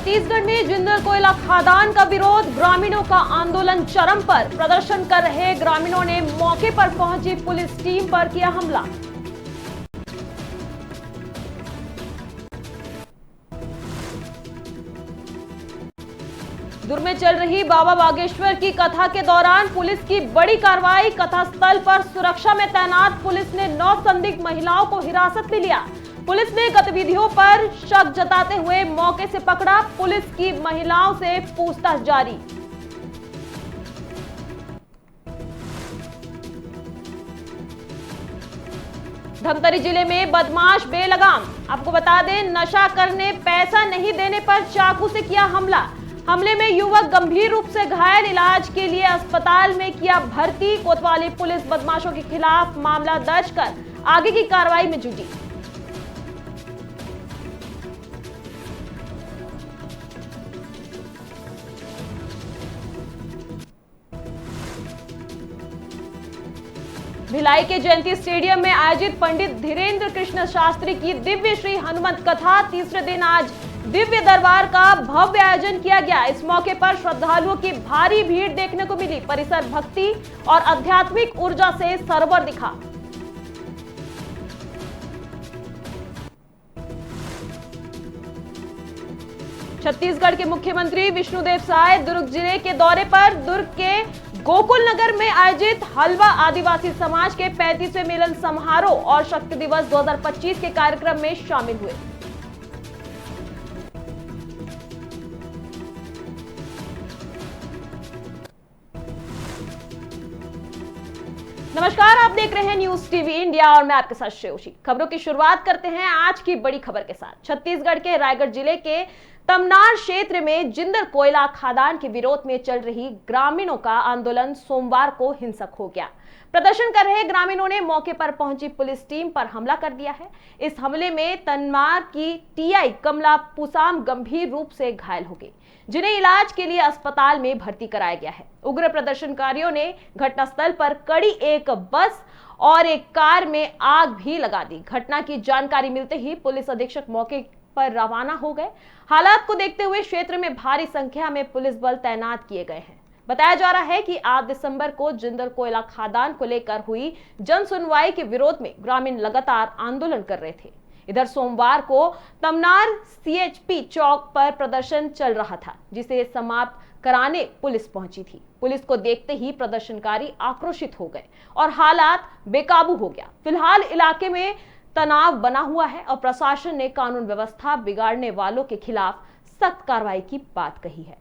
छत्तीसगढ़ में जिंदल कोयला खदान का विरोध, ग्रामीणों का आंदोलन चरम पर। प्रदर्शन कर रहे ग्रामीणों ने मौके पर पहुंची पुलिस टीम पर किया हमला। दुर्ग में चल रही बाबा बागेश्वर की कथा के दौरान पुलिस की बड़ी कार्रवाई। कथा स्थल पर सुरक्षा में तैनात पुलिस ने 9 संदिग्ध महिलाओं को हिरासत में लिया। पुलिस ने गतिविधियों पर शक जताते हुए मौके से पकड़ा। पुलिस की महिलाओं से पूछताछ जारी। धमतरी जिले में बदमाश बेलगाम। आपको बता दें, नशा करने पैसा नहीं देने पर चाकू से किया हमला। हमले में युवक गंभीर रूप से घायल, इलाज के लिए अस्पताल में किया भर्ती। कोतवाली पुलिस बदमाशों के खिलाफ मामला दर्ज कर आगे की कार्रवाई में जुटी। भिलाई के जयंती स्टेडियम में आयोजित पंडित धीरेन्द्र कृष्ण शास्त्री की दिव्य श्री हनुमत कथा तीसरे दिन आज दिव्य दरबार का भव्य आयोजन किया गया। इस मौके पर श्रद्धालुओं की भारी भीड़ देखने को मिली। परिसर भक्ति और आध्यात्मिक ऊर्जा से सरवर दिखा। छत्तीसगढ़ के मुख्यमंत्री विष्णुदेव साय दुर्ग जिले के दौरे पर। दुर्ग के गोकुल नगर में आयोजित हलवा आदिवासी समाज के 35वें मिलन समारोह और शक्ति दिवस 2025 के कार्यक्रम में शामिल हुए। नमस्कार, आप देख रहे हैं न्यूज टीवी इंडिया और मैं आपके साथ श्रेयोशी। खबरों की शुरुआत करते हैं आज की बड़ी खबर के साथ। छत्तीसगढ़ के रायगढ़ जिले के तमनार क्षेत्र में जिंदल कोयला खदान के विरोध में चल रही ग्रामीणों का आंदोलन सोमवार को हिंसक हो गया। प्रदर्शन कर रहे ग्रामीणों ने मौके पर पहुंची पुलिस टीम पर हमला कर दिया है। इस हमले में तमनार की टीआई कमला पुसाम गंभीर रूप से घायल हो गई, जिन्हें इलाज के लिए अस्पताल में भर्ती कराया गया है। उग्र प्रदर्शनकारियों ने घटनास्थल पर कड़ी एक बस और एक कार में आग भी लगा दी। घटना की जानकारी मिलते ही पुलिस अधीक्षक मौके पर रवाना हो गए। हालात को देखते हुए क्षेत्र में भारी संख्या में पुलिस बल तैनात किए गए हैं। बताया जा रहा है कि 8 दिसंबर को जिंदल कोयला खदान को लेकर हुई जन सुनवाई के विरोध में ग्रामीण लगातार आंदोलन कर रहे थे। इधर सोमवार को तमनार सीएचपी चौक पर प्रदर्शन चल रहा था, जिसे समाप्त कराने पुलिस पहुंची थी। पुलिस को देखते ही प्रदर्शनकारी आक्रोशित हो गए और हालात बेकाबू हो गया। फिलहाल इलाके में तनाव बना हुआ है और प्रशासन ने कानून व्यवस्था बिगाड़ने वालों के खिलाफ सख्त कार्रवाई की बात कही है।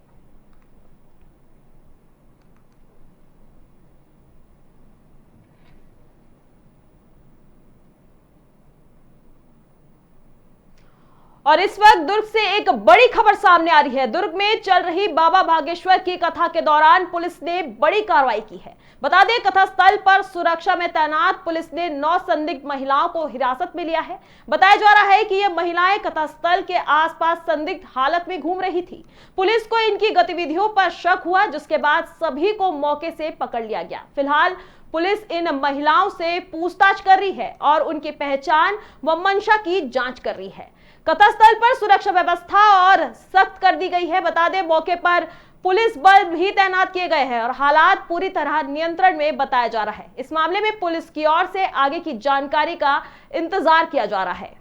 और इस वक्त दुर्ग से एक बड़ी खबर सामने आ रही है। दुर्ग में चल रही बाबा बागेश्वर की कथा के दौरान पुलिस ने बड़ी कार्रवाई की है। बता दें, कथा स्थल पर सुरक्षा में तैनात पुलिस ने 9 संदिग्ध महिलाओं को हिरासत में लिया है। बताया जा रहा है कि ये महिलाएं कथा स्थल के आसपास संदिग्ध हालत में घूम रही थी। पुलिस को इनकी गतिविधियों पर शक हुआ, जिसके बाद सभी को मौके से पकड़ लिया गया। फिलहाल पुलिस इन महिलाओं से पूछताछ कर रही है और उनकी पहचान व मंशा की जांच कर रही है। कथा स्थल पर सुरक्षा व्यवस्था और सख्त कर दी गई है। बता दें, मौके पर पुलिस बल भी तैनात किए गए हैं और हालात पूरी तरह नियंत्रण में बताया जा रहा है। इस मामले में पुलिस की ओर से आगे की जानकारी का इंतजार किया जा रहा है।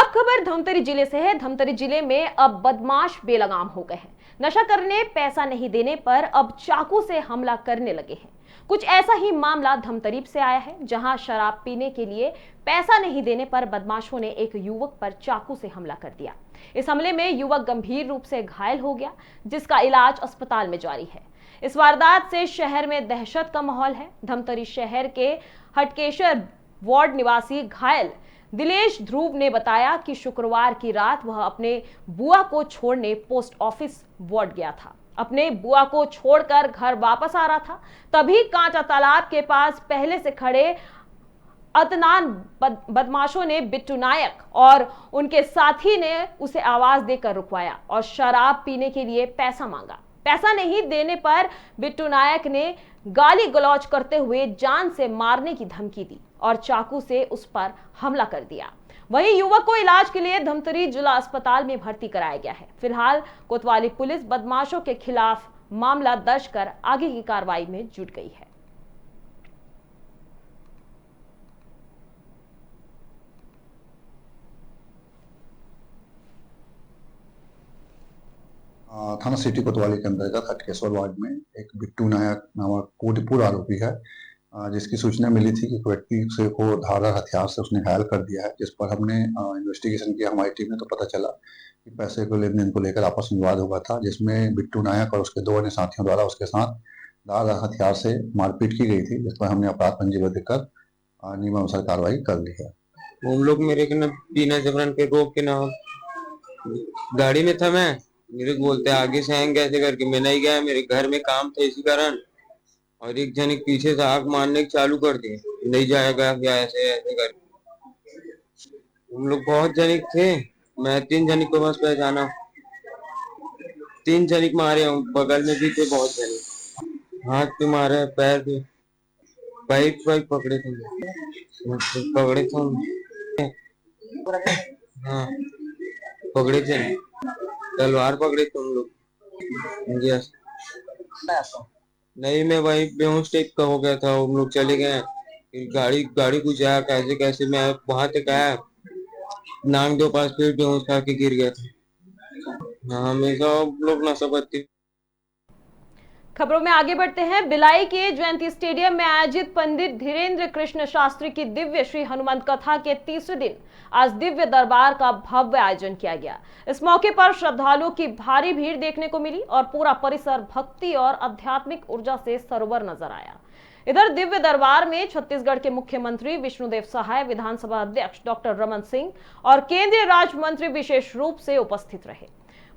खबर धमतरी जिले से है। धमतरी जिले में अब बदमाश बेलगाम हो गए हैं। नशा करने पैसा नहीं देने पर अब चाकू से हमला करने लगे हैं। कुछ ऐसा ही मामला धमतरी से आया है, जहां शराब पीने के लिए पैसा नहीं देने पर बदमाशों ने एक युवक पर चाकू से हमला कर दिया। इस हमले में युवक गंभीर रूप से घायल हो गया, जिसका इलाज अस्पताल में जारी है। इस वारदात से शहर में दहशत का माहौल है। धमतरी शहर के हटकेश्वर वार्ड निवासी घायल दिलेश ध्रुव ने बताया कि शुक्रवार की रात वह अपने बुआ को छोड़ने पोस्ट ऑफिस वार्ड गया था। अपने बुआ को छोड़कर घर वापस आ रहा था, तभी कांचा तालाब के पास पहले से खड़े अतनान बदमाशों ने बिट्टू नायक और उनके साथी ने उसे आवाज देकर रुकवाया और शराब पीने के लिए पैसा मांगा। पैसा नहीं देने पर बिट्टू नायक ने गाली गलौज करते हुए जान से मारने की धमकी दी और चाकू से उस पर हमला कर दिया। वहीं युवक को इलाज के लिए धमतरी जिला अस्पताल में भर्ती कराया गया है। फिलहाल कोतवाली पुलिस बदमाशों के खिलाफ मामला दर्ज कर आगे की कार्रवाई में जुट गई है। थाना सिटी कोतवाली के अंतर्गत हटकेश्वर वार्ड में एक बिट्टू नायक नामक कोटिपुर आरोपी है, जिसकी सूचना मिली थी कि व्यक्ति से को धारदार हथियार से उसने घायल कर दिया है। जिस पर हमने इन्वेस्टिगेशन किया हमारी टीम ने, तो पता चला कि पैसे को लेन देन को लेकर आपस में विवाद हुआ था, जिसमें बिट्टू नायक और उसके 2 अन्य साथियों द्वारा उसके साथ धारदार हथियार से मारपीट की गई थी, जिस पर हमने अपराध पंजीबद्ध कर नियमानुसार कार्रवाई कर ली है। हम लोग मेरे के ना बिना जबरन के रोक के ना गाड़ी में था, मैं मेरे को बोलते आगे से आएंगे ऐसे करके मैं नहीं गया, मेरे घर में काम था इसी कारण, और एक जने पीछे से आग मारने चालू कर दिए, नहीं जाएगा क्या ऐसे ऐसे करके। हम लोग बहुत जनिक थे, मैं 3 जनिक को बस पहचाना, 3 जनिक मारे हूँ, बगल में भी थे बहुत जनिक, हाथ पे मारे, पैर पे, बाइक पकड़े थे, हाँ पकड़े थे, तलवार पकड़े थे हम लोग। नहीं, मैं वही बेहोश टाइप का हो गया था, हम लोग चले गए, गाड़ी कुछ आया कैसे कैसे, मैं वहां तक आया, नांग दो पास फिर बेहोश खा के गिर गया था। हाँ, हमेशा लोग नशा करते। खबरों में आगे बढ़ते हैं। भिलाई के जयंती स्टेडियम में आयोजित पंडित धीरेन्द्र कृष्ण शास्त्री की दिव्य श्री हनुमंत कथा के तीसरे दिन आज दिव्य दरबार का भव्य आयोजन किया गया। इस मौके पर श्रद्धालुओं की भारी भीड़ देखने को मिली और पूरा परिसर भक्ति और आध्यात्मिक ऊर्जा से सरोवर नजर आया। इधर दिव्य दरबार में छत्तीसगढ़ के मुख्यमंत्री विष्णुदेव सहाय, विधानसभा अध्यक्ष डॉक्टर रमन सिंह और केंद्रीय राज्य मंत्री विशेष रूप से उपस्थित रहे।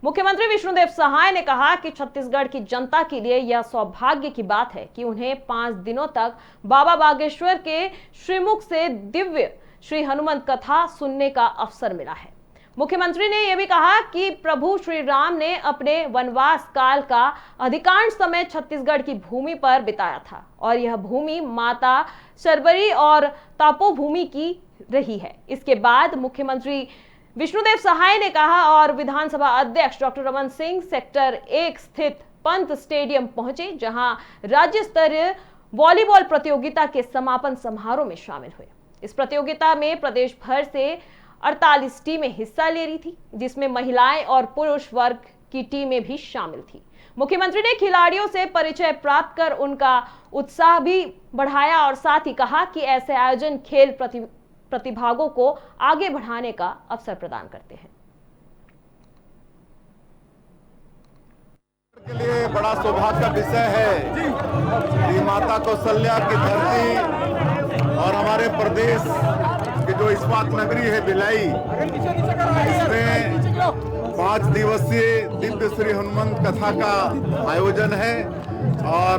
मुख्यमंत्री विष्णुदेव सहाय ने कहा कि छत्तीसगढ़ की जनता के लिए यह सौभाग्य की बात है कि उन्हें 5 दिनों तक बाबा बागेश्वर के श्रीमुख से दिव्य श्री हनुमंत कथा सुनने का अवसर मिला है। मुख्यमंत्री ने यह भी कहा कि प्रभु श्री राम ने अपने वनवास काल का अधिकांश समय छत्तीसगढ़ की भूमि पर बिताया था और यह भूमि माता शर्बरी और तपोभूमि की रही है। इसके बाद मुख्यमंत्री विष्णुदेव सहाय ने कहा और विधानसभा अध्यक्ष डॉक्टर रमन सिंह सेक्टर 1 स्थित पंत स्टेडियम पहुंचे, जहां राज्य स्तरीय वॉलीबॉल प्रतियोगिता के समापन समारोह में शामिल हुए। इस प्रतियोगिता में प्रदेश भर से 48 टीमें हिस्सा ले रही थी, जिसमें महिलाएं और पुरुष वर्ग की टीमें भी शामिल थी। मुख्यमंत्री ने खिलाड़ियों से परिचय प्राप्त कर उनका उत्साह भी बढ़ाया और साथ ही कहा कि ऐसे आयोजन खेल प्रतिभागों को आगे बढ़ाने का अवसर प्रदान करते हैं। के लिए बड़ा सौभाग्य का विषय है कि माता कौशल्या की धरती और हमारे प्रदेश की जो इस्पात नगरी है भिलाई, इसमें 5 दिवसीय दिव्य श्री हनुमंत कथा का आयोजन है और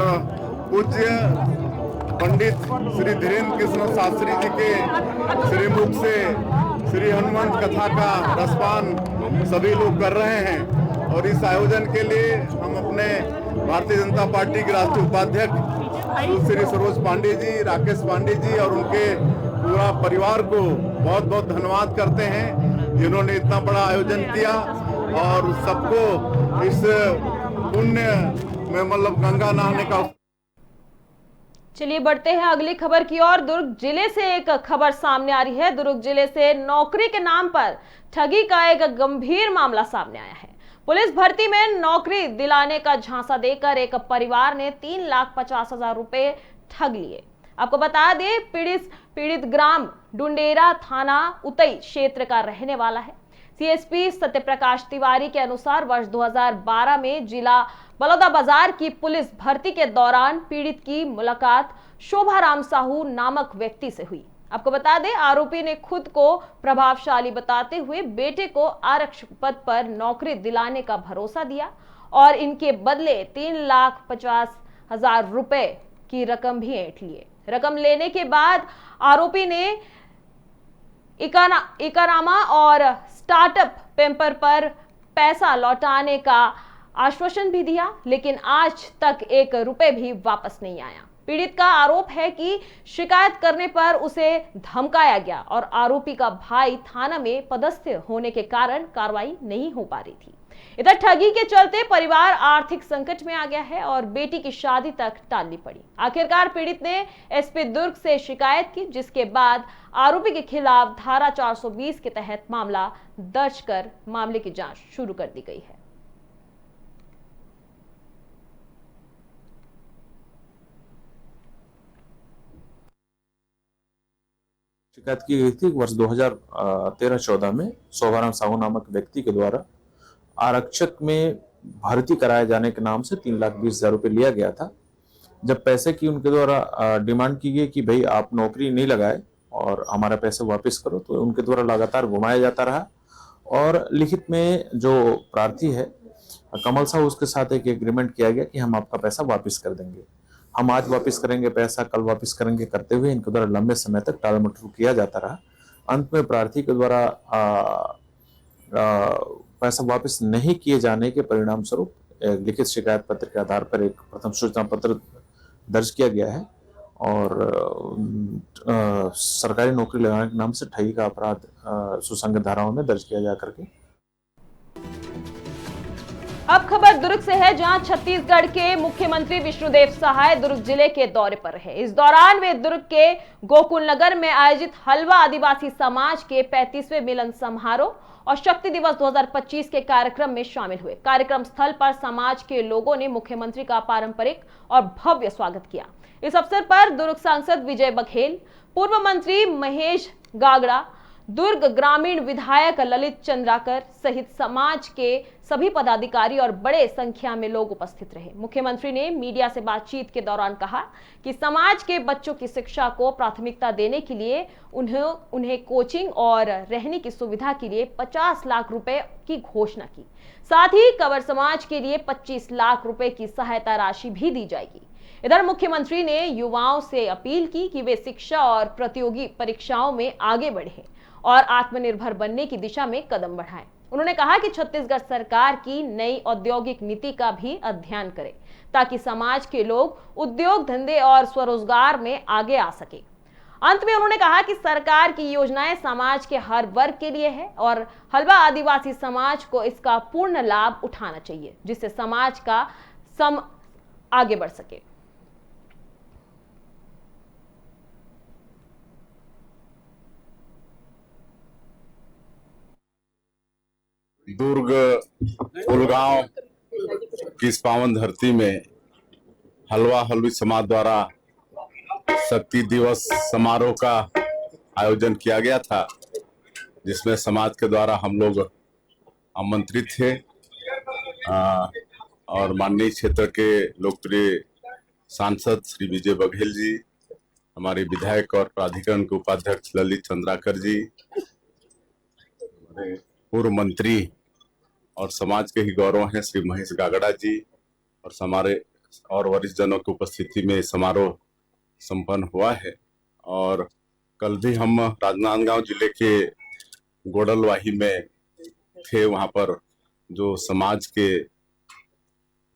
पूज्य पंडित श्री धीरेन्द्र कृष्ण शास्त्री जी के श्रीमुख से श्री हनुमंत कथा का रसपान सभी लोग कर रहे हैं। और इस आयोजन के लिए हम अपने भारतीय जनता पार्टी के राष्ट्रीय उपाध्यक्ष श्री सरोज पांडे जी, राकेश पांडे जी और उनके पूरा परिवार को बहुत बहुत धन्यवाद करते हैं, जिन्होंने इतना बड़ा आयोजन किया और सबको इस पुण्य में मतलब गंगा नहाने का। चलिए बढ़ते हैं अगली खबर की ओर। दुर्ग जिले से एक खबर सामने आ रही है। दुर्ग जिले से नौकरी के नाम पर ठगी का एक गंभीर मामला सामने आया है। पुलिस भर्ती में नौकरी दिलाने का झांसा देकर एक परिवार ने 3,50,000 रुपए ठग लिए। आपको बता दें, पीड़ित ग्राम डुंडेरा थाना उतई क्षेत्र का रहने वाला है। सीएसपी सत्यप्रकाश तिवारी के अनुसार वर्ष 2012 में जिला बलौदाबाजार की पुलिस भर्ती के दौरान पीड़ित की मुलाकात शोभाराम साहू नामक व्यक्ति से हुई। आपको बता दें, आरोपी ने खुद को प्रभावशाली बताते हुए बेटे को आरक्षक पद पर नौकरी दिलाने का भरोसा दिया और इनके बदले 3,50,000 रुपए की रकम भी ऐंठ लिए। रकम लेने के बाद आरोपी ने इकारामा और स्टार्टअप पेपर पर पैसा लौटाने का आश्वासन भी दिया, लेकिन आज तक 1 रुपए भी वापस नहीं आया। पीड़ित का आरोप है कि शिकायत करने पर उसे धमकाया गया और आरोपी का भाई थाना में पदस्थ होने के कारण कार्रवाई नहीं हो पा रही थी। इधर ठगी के चलते परिवार आर्थिक संकट में आ गया है और बेटी की शादी तक टालनी पड़ी। आखिरकार पीड़ित ने एसपी दुर्ग से शिकायत की, जिसके बाद आरोपी के खिलाफ धारा 420 के तहत मामला दर्ज कर मामले की जांच शुरू कर दी गई है। शिकायत की गई थी वर्ष 2013-14 में शोभाराम साहू नामक व्यक्ति के द्वारा आरक्षक में भर्ती कराए जाने के नाम से 3,20,000 रुपये लिया गया था। जब पैसे की उनके द्वारा डिमांड की गई कि भाई आप नौकरी नहीं लगाए और हमारा पैसा वापस करो, तो उनके द्वारा लगातार घुमाया जाता रहा और लिखित में जो प्रार्थी है कमल साहू, उसके साथ एक एग्रीमेंट किया गया कि हम आपका पैसा वापस कर देंगे, हम आज वापस करेंगे पैसा, कल वापस करेंगे करते हुए इनके द्वारा लंबे समय तक टाल मटोल किया जाता रहा। अंत में प्रार्थी के द्वारा पैसा वापस नहीं किए जाने के परिणाम स्वरूप लिखित शिकायत पत्र के आधार पर एक प्रथम सूचना पत्र दर्ज किया गया है और सरकारी नौकरी लगाने के नाम से ठगी का अपराध सुसंगत धाराओं में दर्ज किया जा करके। अब खबर दुर्ग से है, जहां छत्तीसगढ़ के मुख्यमंत्री विष्णुदेव साय दुर्ग जिले के दौरे पर रहे। इस दौरान वे दुर्ग के गोकुल नगर में आयोजित हलवा आदिवासी समाज के 35वें मिलन समारोह और शक्ति दिवस 2025 के कार्यक्रम में शामिल हुए। कार्यक्रम स्थल पर समाज के लोगों ने मुख्यमंत्री का पारंपरिक और भव्य स्वागत किया। इस अवसर पर दुर्ग सांसद विजय बघेल, पूर्व मंत्री महेश गागड़ा, दुर्ग ग्रामीण विधायक ललित चंद्राकर सहित समाज के सभी पदाधिकारी और बड़े संख्या में लोग उपस्थित रहे। मुख्यमंत्री ने मीडिया से बातचीत के दौरान कहा कि समाज के बच्चों की शिक्षा को प्राथमिकता देने के लिए उन्हें कोचिंग और रहने की सुविधा के लिए 50 लाख रुपए की घोषणा की। साथ ही कंवर समाज के लिए 25 लाख रुपए की सहायता राशि भी दी जाएगी। इधर मुख्यमंत्री ने युवाओं से अपील की कि वे शिक्षा और प्रतियोगी परीक्षाओं में आगे बढ़ें और आत्मनिर्भर बनने की दिशा में कदम बढ़ाएं। उन्होंने कहा कि छत्तीसगढ़ सरकार की नई औद्योगिक नीति का भी अध्ययन करें ताकि समाज के लोग उद्योग धंधे और स्वरोजगार में आगे आ सके। अंत में उन्होंने कहा कि सरकार की योजनाएं समाज के हर वर्ग के लिए है और हलवा आदिवासी समाज को इसका पूर्ण लाभ उठाना चाहिए, जिससे समाज का आगे बढ़ सके। दुर्ग कुलगांव की इस पावन धरती में हलवा हलवी समाज द्वारा शक्ति दिवस समारोह का आयोजन किया गया था, जिसमें समाज के द्वारा हम लोग आमंत्रित थे और माननीय क्षेत्र के लोकप्रिय सांसद श्री विजय बघेल जी, हमारे विधायक और प्राधिकरण के उपाध्यक्ष ललित चंद्राकर जी, हमारे पूर्व मंत्री और समाज के ही गौरव हैं श्री महेश गागड़ा जी और हमारे और वरिष्ठ जनों की उपस्थिति में समारोह संपन्न हुआ है। और कल भी हम राजनांदगांव जिले के गोडलवाही में थे, वहां पर जो समाज के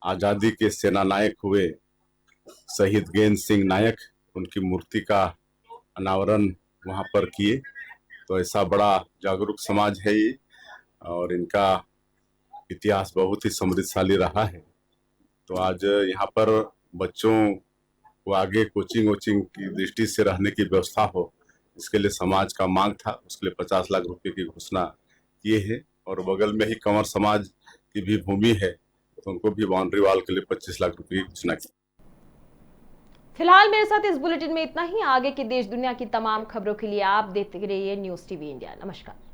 आजादी के सेना नायक हुए शहीद गेंद सिंह नायक, उनकी मूर्ति का अनावरण वहां पर किए। तो ऐसा बड़ा जागरूक समाज है ये और इनका इतिहास बहुत ही समृद्धशाली रहा है। तो आज यहाँ पर बच्चों को आगे कोचिंग वोचिंग की दृष्टि से रहने की व्यवस्था हो, इसके लिए समाज का मांग था, उसके लिए 50 लाख रुपए की घोषणा किए है। और बगल में ही कंवर समाज की भी भूमि है, तो उनको भी बाउंड्री वॉल के लिए 25 लाख रुपए की घोषणा की। फिलहाल मेरे साथ इस बुलेटिन में इतना ही। आगे की देश दुनिया की तमाम खबरों के लिए आप देखते रहिए न्यूज़ टीवी इंडिया। नमस्कार।